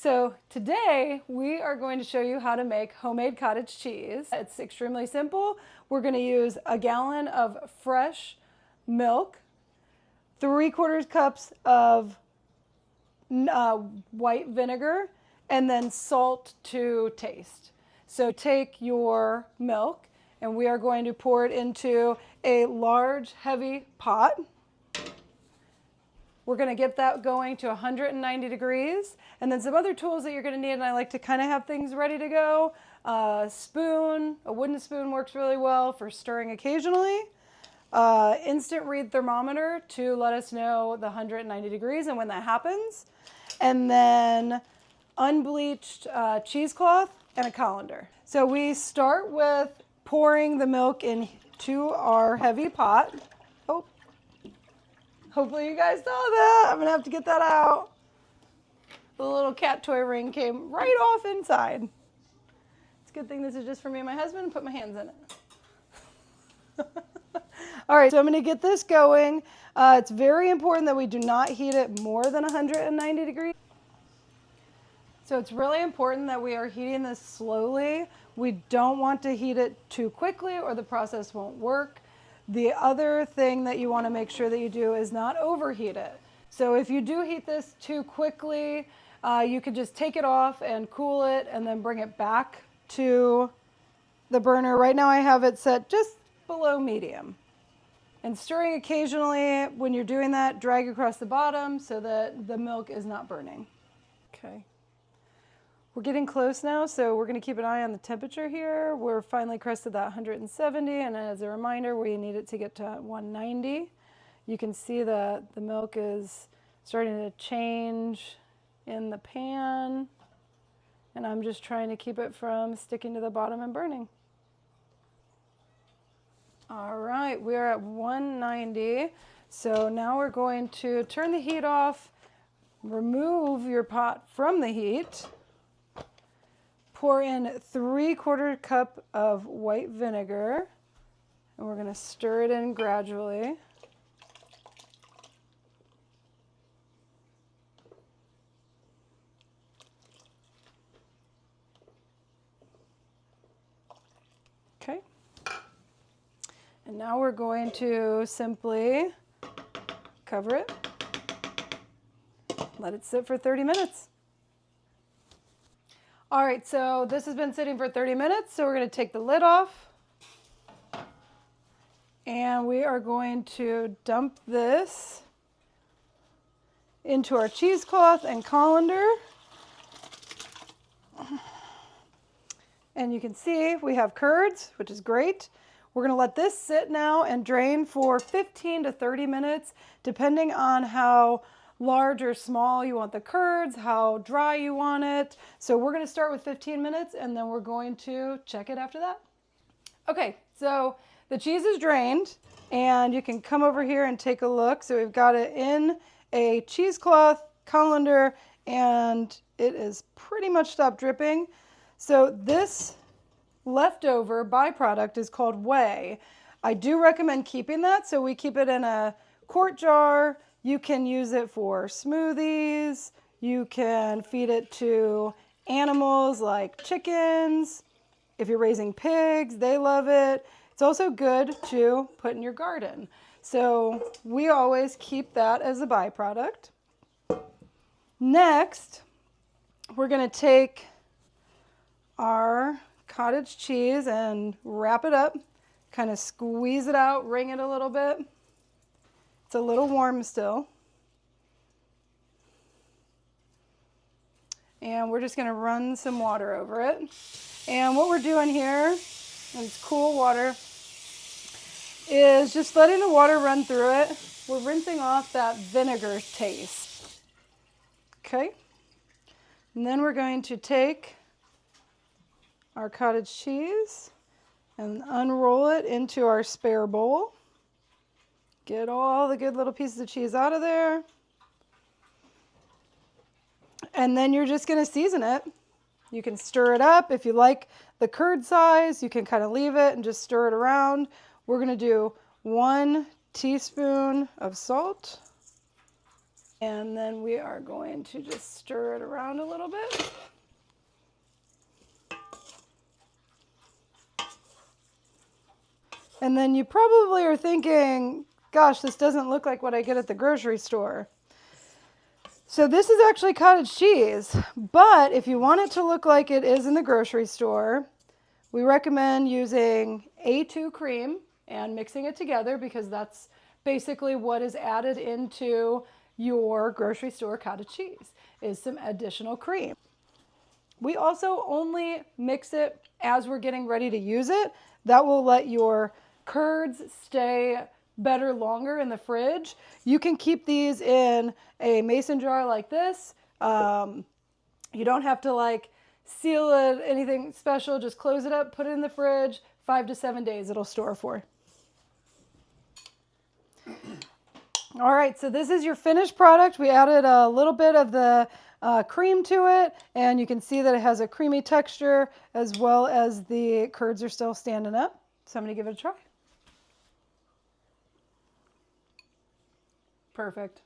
So today we are going to show you how to make homemade cottage cheese. It's extremely simple. We're going to use a gallon of fresh milk, 3/4 cups of white vinegar, and then salt to taste. So take your milk and we are going to pour it into a large, heavy pot. We're going to get that going to 190 degrees. And then some other tools that you're going to need, and I like to kind of have things ready to go. A spoon, a wooden spoon works really well for stirring occasionally. Instant read thermometer to let us know the 190 degrees and when that happens. And then unbleached cheesecloth and a colander. So we start with pouring the milk into our heavy pot. Oh, hopefully you guys saw that. I'm gonna have to get that out. The little cat toy ring came right off inside. It's a good thing this is just for me and my husband. Put my hands in it. All right, so I'm gonna get this going. It's very important that we do not heat it more than 190 degrees. So it's really important that we are heating this slowly. We don't want to heat it too quickly or the process won't work. The other thing that you want to make sure that you do is not overheat it. So if you do heat this too quickly, you could just take it off and cool it and then bring it back to the burner. Right now I have it set just below medium. And stirring occasionally when you're doing that, drag across the bottom so that the milk is not burning. Okay. We're getting close now, so we're going to keep an eye on the temperature here. We're finally crested that 170, and as a reminder, we need it to get to 190. You can see that the milk is starting to change in the pan, and I'm just trying to keep it from sticking to the bottom and burning. All right, we are at 190, so now we're going to turn the heat off, remove your pot from the heat. Pour in 3/4 cup of white vinegar, and we're going to stir it in gradually. Okay. And now we're going to simply cover it, let it sit for 30 minutes. All right, so this has been sitting for 30 minutes, so we're going to take the lid off. And we are going to dump this into our cheesecloth and colander. And you can see we have curds, which is great. We're going to let this sit now and drain for 15 to 30 minutes, depending on how large or small you want the curds, how dry you want it. So we're going to start with 15 minutes and then we're going to check it after that. Okay, so the cheese is drained and you can come over here and take a look. So we've got it in a cheesecloth colander and it is pretty much stopped dripping. So this leftover byproduct is called whey. I do recommend keeping that, so we keep it in a quart jar. You can use it for smoothies. You can feed it to animals like chickens. If you're raising pigs, they love it. It's also good to put in your garden. So we always keep that as a byproduct. Next, we're going to take our cottage cheese and wrap it up, kind of squeeze it out, wring it a little bit. It's a little warm still. And we're just going to run some water over it. And what we're doing here, and it's cool water, is just letting the water run through it. We're rinsing off that vinegar taste. Okay? And then we're going to take our cottage cheese and unroll it into our spare bowl. Get all the good little pieces of cheese out of there. And then you're just going to season it. You can stir it up. If you like the curd size, you can kind of leave it and just stir it around. We're going to do 1 teaspoon of salt. And then we are going to just stir it around a little bit. And then you probably are thinking, gosh, this doesn't look like what I get at the grocery store. So this is actually cottage cheese, but if you want it to look like it is in the grocery store, we recommend using A2 cream and mixing it together because that's basically what is added into your grocery store cottage cheese is some additional cream. We also only mix it as we're getting ready to use it. That will let your curds stay better longer in the fridge. You can keep these in a mason jar like this. You don't have to like seal it, anything special. Just close it up, put it in the fridge. 5 to 7 days it'll store for. All right, so this is your finished product. We added a little bit of the cream to it, and you can see that it has a creamy texture as well as the curds are still standing up. So I'm going to give it a try. Perfect.